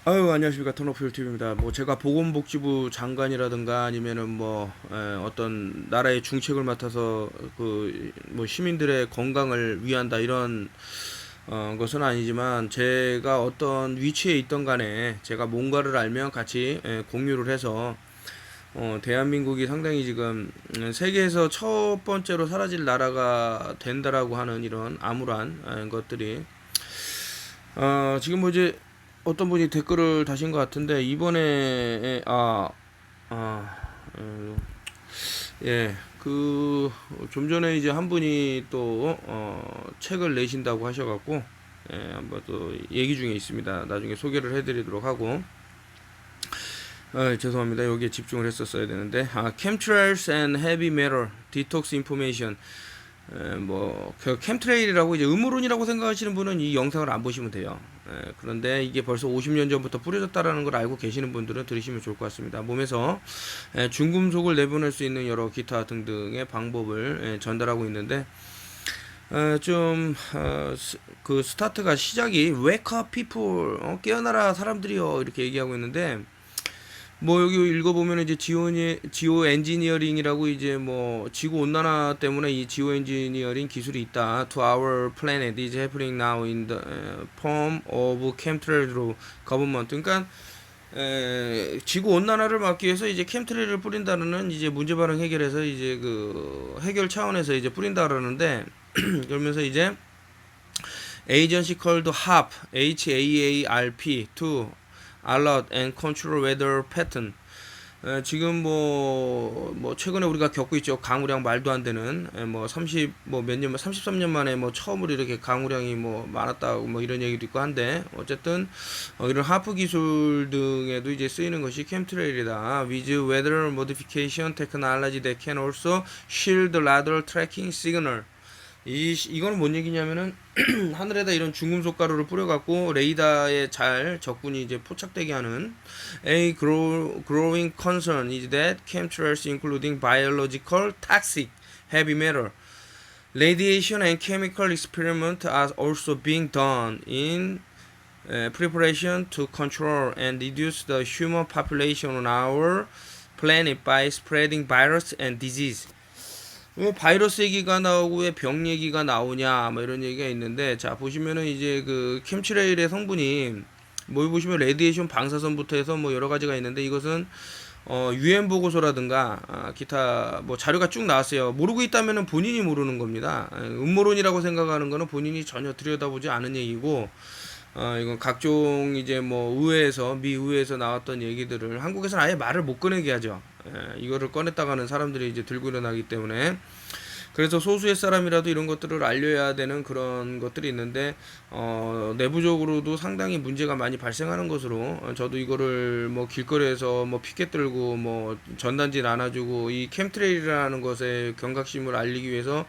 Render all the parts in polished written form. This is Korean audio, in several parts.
아유, 안녕하십니까. 턴오프 TV입니다. 뭐 제가 보건복지부 장관이라든가 아니면은 뭐 어떤 나라의 중책을 맡아서 그 뭐 시민들의 건강을 위한다 이런 것은 아니지만, 제가 어떤 위치에 있던 간에 제가 뭔가를 알면 같이 공유를 해서 대한민국이 상당히 지금 세계에서 첫 번째로 사라질 나라가 된다라고 하는 이런 암울한 것들이 지금 뭐 이제 어떤 분이 댓글을 다신 것 같은데, 이번에 아, 어, 예, 그 좀 전에 이제 한 분이 또 책을 내신다고 하셔갖고, 한번 또 얘기 중에 있습니다. 나중에 소개를 해드리도록 하고. 죄송합니다. 여기에 집중을 했었어야 되는데, Chemtrails and Heavy Metal Detox Information. 그 캠트레일이라고 이제 음모론이라고 생각하시는 분은 이 영상을 안 보시면 돼요. 그런데 이게 벌써 50년 전부터 뿌려졌다라는 걸 알고 계시는 분들은 들으시면 좋을 것 같습니다. 몸에서 중금속을 내보낼 수 있는 여러 기타 등등의 방법을 전달하고 있는데, 그 스타트가 시작이 Wake up people, 깨어나라 사람들이요, 이렇게 얘기하고 있는데, 뭐 여기 읽어보면 이제 지오 엔지니어링이라고, 이제 뭐 지구 온난화 때문에 이 지오 엔지니어링 기술이 있다. To our planet is happening now in the form of chemtrail government. 그러니까 지구 온난화를 막기 위해서 이제 캠트레일을 뿌린다는, 이제 문제 발생 해결해서 이제 그 해결 차원에서 이제 뿌린다 그러는데 그러면서 이제 agency called HAARP to alert and control weather pattern. 지금 뭐 최근에 우리가 겪고 있죠. 강우량 말도 안 되는, 뭐 30 뭐 몇 년, 33년 만에 뭐 처음으로 이렇게 강우량이 뭐 많았다고 뭐 이런 얘기도 있고 한데, 어쨌든 이런 하프 기술 등에도 이제 쓰이는 것이 캠트레일이다. With weather modification technology that can also shield radar tracking signal. 이거는 뭔 얘기냐면은 하늘에다 이런 중금속 가루를 뿌려갖고 레이더에 잘 적군이 이제 포착되게 하는. growing concern is that chemtrails including biological toxic heavy metal radiation and chemical experiments are also being done in preparation to control and reduce the human population on our planet by spreading virus and disease. 왜 바이러스 얘기가 나오고 왜 병 얘기가 나오냐, 뭐 이런 얘기가 있는데, 자 보시면은 이제 그 캠트레일의 성분이 뭐 보시면 레디에이션 방사선부터 해서 뭐 여러 가지가 있는데, 이것은 UN 보고서라든가 기타 뭐 자료가 쭉 나왔어요. 모르고 있다면은 본인이 모르는 겁니다. 음모론이라고 생각하는 거는 본인이 전혀 들여다보지 않은 얘기고, 이건 각종 이제 뭐 미 의회에서 나왔던 얘기들을 한국에서는 아예 말을 못 꺼내게 하죠. 이거를 꺼냈다가는 사람들이 이제 들고 일어나기 때문에. 그래서 소수의 사람이라도 이런 것들을 알려야 되는 그런 것들이 있는데, 내부적으로도 상당히 문제가 많이 발생하는 것으로, 저도 이거를 뭐 길거리에서 뭐 피켓 들고 뭐 전단지 나눠주고 이 캠트레일이라는 것에 경각심을 알리기 위해서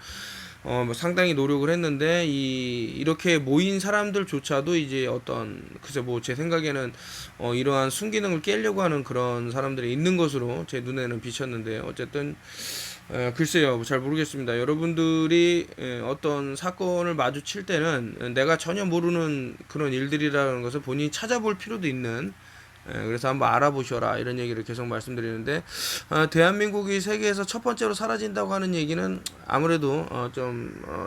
뭐 상당히 노력을 했는데, 이렇게 모인 사람들조차도 이제 글쎄 뭐 제 생각에는 이러한 순기능을 깨려고 하는 그런 사람들이 있는 것으로 제 눈에는 비쳤는데, 어쨌든 글쎄요, 잘 모르겠습니다. 여러분들이 어떤 사건을 마주칠 때는 내가 전혀 모르는 그런 일들이라는 것을 본인이 찾아볼 필요도 있는, 그래서 한번 알아보셔라 이런 얘기를 계속 말씀드리는데, 대한민국이 세계에서 첫 번째로 사라진다고 하는 얘기는 아무래도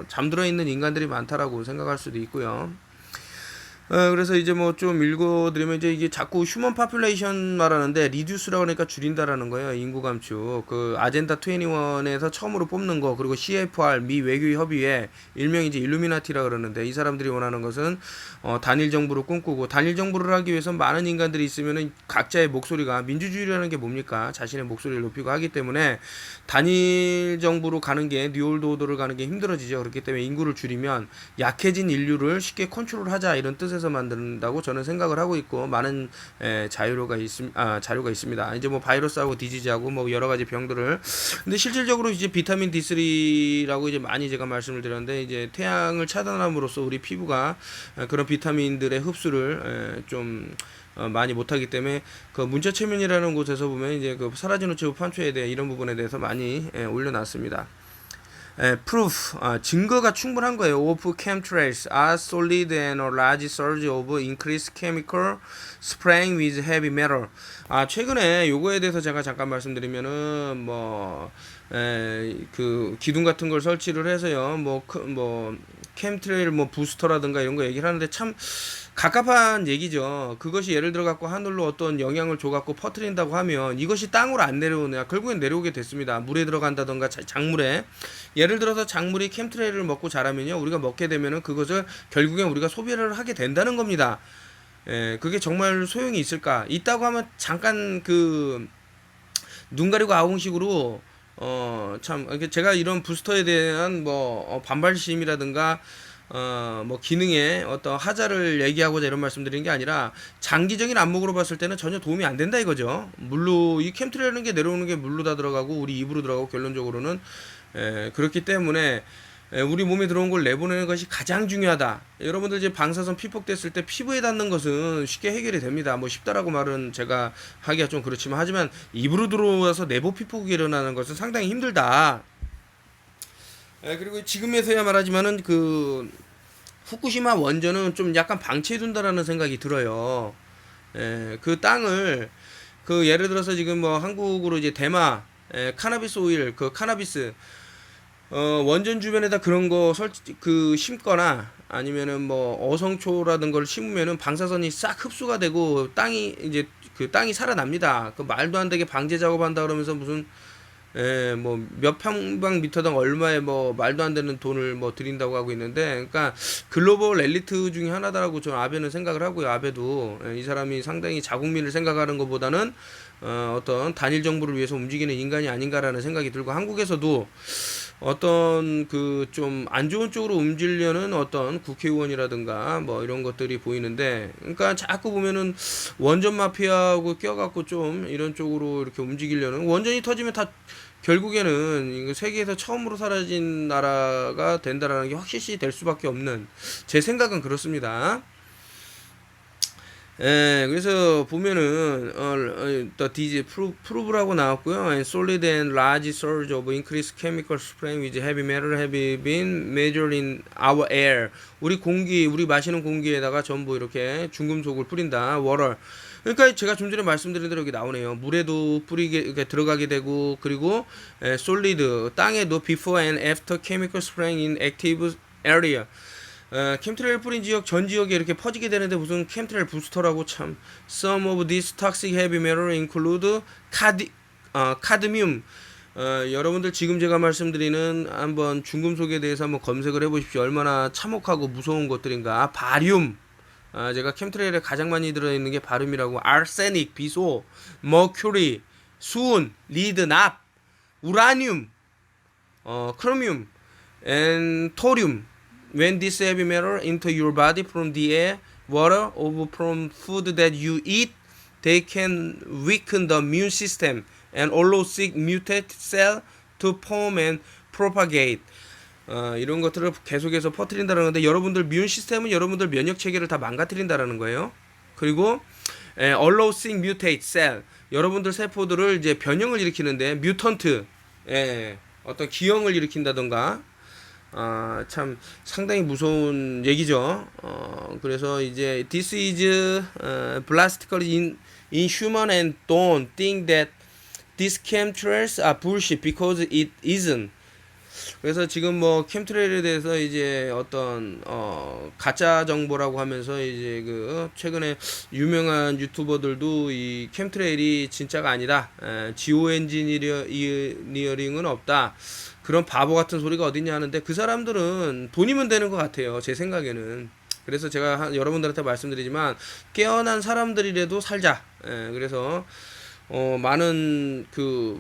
잠들어 있는 인간들이 많다라고 생각할 수도 있고요. 그래서 이제 뭐 좀 읽어드리면, 이제 이게 자꾸 휴먼 파퓰레이션 말하는데 리듀스라고 하니까 줄인다라는 거예요. 인구 감축. 그 아젠다 21에서 처음으로 뽑는 거, 그리고 CFR 미 외교 협의회, 일명 이제 일루미나티라 그러는데, 이 사람들이 원하는 것은 단일 정부를 꿈꾸고, 단일 정부를 하기 위해서 많은 인간들이 있으면은 각자의 목소리가, 민주주의라는 게 뭡니까? 자신의 목소리를 높이고 하기 때문에 단일 정부로 가는 게, 뉴올드 오더를 가는 게 힘들어지죠. 그렇기 때문에 인구를 줄이면 약해진 인류를 쉽게 컨트롤하자, 이런 뜻에서 만든다고 저는 생각을 하고 있고, 많은 자료가 있습니다. 이제 뭐 바이러스하고 디지즈하고 뭐 여러 가지 병들을. 근데 실질적으로 이제 비타민 D3라고 이제 많이 제가 말씀을 드렸는데, 이제 태양을 차단함으로써 우리 피부가 그런 비타민들의 흡수를 좀 많이 못하기 때문에, 그 문자체면이라는 곳에서 보면 이제 그 사라진 우체국 판초에 대해 이런 부분에 대해서 많이 올려놨습니다. proof, 증거가 충분한 거예요. Of chemtrails are solid and a large surge of increased chemical spraying with heavy metal. 최근에 요거에 대해서 제가 잠깐 말씀드리면은 그 기둥 같은 걸 설치를 해서요. 캠트레일 부스터라든가 이런 거 얘기를 하는데 참 갑갑한 얘기죠. 그것이 예를 들어 갖고 하늘로 어떤 영향을 줘 갖고 퍼뜨린다고 하면 이것이 땅으로 안 내려오냐? 결국엔 내려오게 됐습니다. 물에 들어간다던가 작물에, 예를 들어서 작물이 캠트레일을 먹고 자라면요, 우리가 먹게 되면은 그것을 결국엔 우리가 소비를 하게 된다는 겁니다. 그게 정말 소용이 있을까? 있다고 하면 잠깐 눈 가리고 아웅식으로 참 제가 이런 부스터에 대한 반발심이라든가 기능에 어떤 하자를 얘기하고자 이런 말씀드리는 게 아니라 장기적인 안목으로 봤을 때는 전혀 도움이 안 된다 이거죠. 물로 이 캠트라는 게 내려오는 게 물로 다 들어가고 우리 입으로 들어가고 결론적으로는 그렇기 때문에 우리 몸에 들어온 걸 내보내는 것이 가장 중요하다. 여러분들 이제 방사선 피폭됐을 때 피부에 닿는 것은 쉽게 해결이 됩니다. 쉽다라고 말은 제가 하기가 좀 그렇지만, 하지만 입으로 들어와서 내부 피폭이 일어나는 것은 상당히 힘들다. 그리고 지금에서야 말하지만은 후쿠시마 원전은 좀 약간 방치해둔다라는 생각이 들어요. 그 땅을 예를 들어서 지금 한국으로 이제 대마 카나비스 오일 카나비스 원전 주변에다 그런 거 심거나 아니면은 어성초라든 걸 심으면은 방사선이 싹 흡수가 되고 땅이 살아납니다. 말도 안 되게 방제 작업한다 그러면서 무슨 몇 평방미터당 얼마에 말도 안 되는 돈을 들인다고 하고 있는데, 그러니까 글로벌 엘리트 중에 하나다라고 저는 아베는 생각을 하고요. 아베도 이 사람이 상당히 자국민을 생각하는 것보다는 어떤 단일 정부를 위해서 움직이는 인간이 아닌가라는 생각이 들고, 한국에서도 어떤 좀 안 좋은 쪽으로 움직이려는 어떤 국회의원이라든가 이런 것들이 보이는데, 그러니까 자꾸 보면은 원전 마피아하고 껴갖고 좀 이런 쪽으로 이렇게 움직이려는, 원전이 터지면 다 결국에는 세계에서 처음으로 사라진 나라가 된다라는 게 확실시 될 수밖에 없는, 제 생각은 그렇습니다. 그래서 보면은 the prove라고 나왔고요. And solid and large surge of increased chemical spraying with heavy metal have been measured in our air. 우리 마시는 공기에다가 전부 이렇게 중금속을 뿌린다. water. 그러니까 제가 좀 전에 말씀드린 대로 여기 나오네요. 물에도 들어가게 되고, 그리고 solid 땅에도 before and after chemical spraying in active area. 캠트레일 뿌린 지역 전 지역에 이렇게 퍼지게 되는데 무슨 캠트레일 부스터라고 참. Some of these toxic heavy metal include cadmium. 여러분들 지금 제가 말씀드리는 한번 중금속에 대해서 한번 검색을 해보십시오. 얼마나 참혹하고 무서운 것들인가. 바륨. 제가 캠트레일에 가장 많이 들어있는 게 바륨이라고. 아르세닉, 비소, 머큐리, 수은, 리드, 납, 우라늄, 크로뮴, and 토륨. When this heavy metal into your body from the air, water, or from food that you eat, they can weaken the immune system and allow sick mutated cell to form and propagate. 이런 것들을 계속해서 퍼뜨린다는 건데, 여러분들 immune 시스템은 여러분들 면역 체계를 다 망가뜨린다라는 거예요. 그리고 allow sick mutated cell, 여러분들 세포들을 이제 변형을 일으키는데, 뮤턴트, 어떤 기형을 일으킨다던가. 참 상당히 무서운 얘기죠. 그래서 이제 this is blasphemous in human and don't think that these chemtrails are bullshit because it isn't. 그래서 지금 캠트레일에 대해서 이제 어떤 가짜 정보라고 하면서 이제 최근에 유명한 유튜버들도 이 캠트레일이 진짜가 아니다, 지오 엔지니어링은 없다, 그런 바보 같은 소리가 어딨냐 하는데, 그 사람들은 돈이면 되는 것 같아요, 제 생각에는. 그래서 제가 여러분들한테 말씀드리지만, 깨어난 사람들이라도 살자. 그래서 많은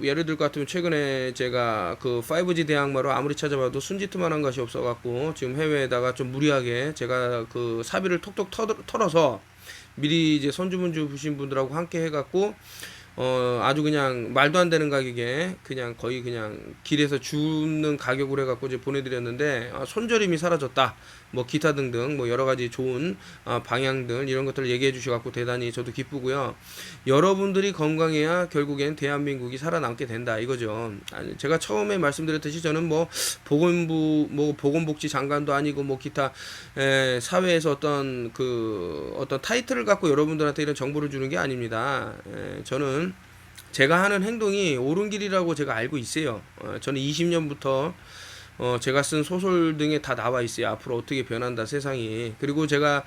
예를 들 것 같으면 최근에 제가 5G 대항마로 아무리 찾아봐도 순지트만한 것이 없어갖고, 지금 해외에다가 좀 무리하게 제가 사비를 톡톡 털어서 미리 이제 선주문 주신 분들하고 함께 해갖고 아주 그냥 말도 안 되는 가격에 그냥 거의 그냥 길에서 줍는 가격으로 해갖고 이제 보내드렸는데 손저림이 사라졌다. 뭐 기타 등등 뭐 여러 가지 좋은 방향들 이런 것들을 얘기해 주셔갖고 대단히 저도 기쁘고요. 여러분들이 건강해야 결국엔 대한민국이 살아남게 된다 이거죠. 아니, 제가 처음에 말씀드렸듯이 저는 뭐 보건복지 장관도 아니고 뭐 기타 사회에서 어떤 타이틀을 갖고 여러분들한테 이런 정보를 주는 게 아닙니다. 저는 제가 하는 행동이 옳은 길이라고 제가 알고 있어요. 저는 20년부터 제가 쓴 소설 등에 다 나와 있어요. 앞으로 어떻게 변한다 세상이. 그리고 제가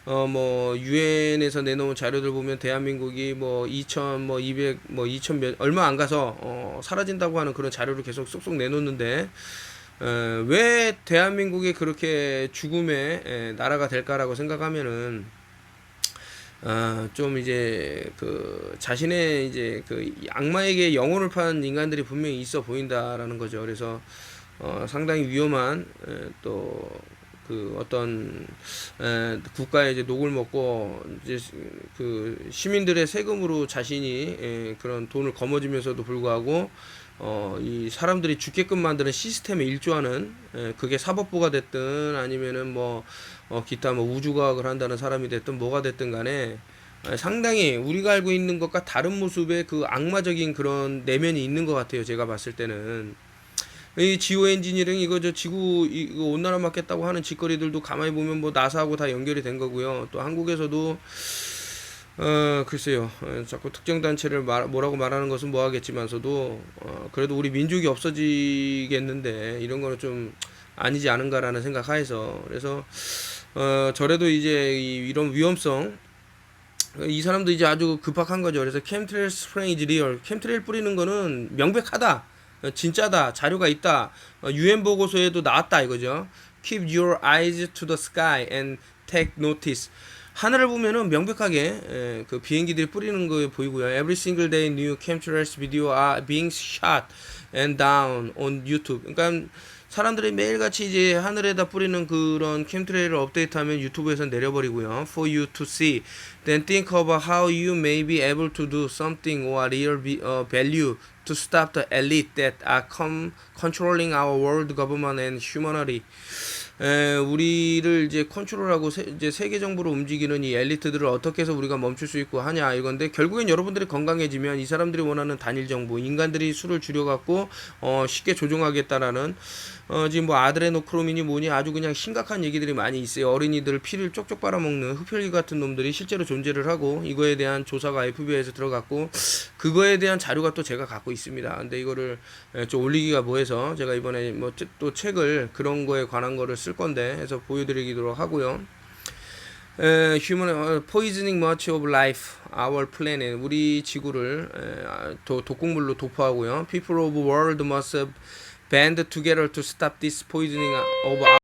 뭐 유엔에서 내놓은 자료들 보면 대한민국이 뭐 2200 뭐 2000 몇 얼마 안 가서 사라진다고 하는 그런 자료를 계속 쏙쏙 내놓는데 왜 대한민국이 그렇게 죽음의 나라가 될까라고 생각하면은 좀 이제 그 자신의 이제 그 악마에게 영혼을 판 인간들이 분명히 있어 보인다라는 거죠. 그래서 상당히 위험한 또 그 어떤 국가의 이제 녹을 먹고 이제 그 시민들의 세금으로 자신이 그런 돈을 거머쥐면서도 불구하고 이 사람들이 죽게끔 만드는 시스템에 일조하는 그게 사법부가 됐든 아니면은 뭐 기타 뭐 우주과학을 한다는 사람이 됐든 뭐가 됐든 간에 상당히 우리가 알고 있는 것과 다른 모습의 그 악마적인 그런 내면이 있는 것 같아요. 제가 봤을 때는 이 지오 엔지니어링 이거 저 지구 이거 온난화 막겠다고 하는 짓거리들도 가만히 보면 뭐 나사하고 다 연결이 된 거고요. 또 한국에서도 글쎄요. 자꾸 특정 단체를 뭐라고 말하는 것은 뭐 하겠지만서도 그래도 우리 민족이 없어지겠는데 이런 거는 좀 아니지 않은가라는 생각하에서 그래서 저래도 이제 이런 위험성 이 사람도 이제 아주 급박한 거죠. 그래서 캠트레일 스프레이 이즈 리얼. 캠트레일 뿌리는 거는 명백하다. 진짜다. 자료가 있다. UN 보고서에도 나왔다 이거죠. Keep your eyes to the sky and take notice. 하늘을 보면은 명백하게 그 비행기들이 뿌리는 거 보이고요. Every single day new chemtrails video are being shot and down on YouTube. 그러니까 사람들이 매일같이 이제 하늘에다 뿌리는 그런 캠트레일을 업데이트하면 유튜브에서 내려버리고요. For you to see. Then think about how you may be able to do something or real value to stop the elite that are controlling our world government and humanity. 우리를 이제 컨트롤하고 이제 세계 정부로 움직이는 이 엘리트들을 어떻게 해서 우리가 멈출 수 있고 하냐 이건데 결국엔 여러분들이 건강해지면 이 사람들이 원하는 단일 정부 인간들이 수를 줄여갖고 쉽게 조종하겠다라는 지금 뭐 아드레노크로민이 뭐니 아주 그냥 심각한 얘기들이 많이 있어요. 어린이들 피를 쪽쪽 빨아먹는 흡혈귀 같은 놈들이 실제로 존재를 하고 이거에 대한 조사가 FBI에서 들어갔고 그거에 대한 자료가 또 제가 갖고 있습니다. 근데 이거를 좀 올리기가 뭐해서 제가 이번에 뭐 또 책을 그런 거에 관한 거를 쓸 건데 해서 보여드리도록 하고요. Human poisoning much of life, our planet. 우리 지구를 독극물로 도포하고요. People of world must band together to stop this poisoning of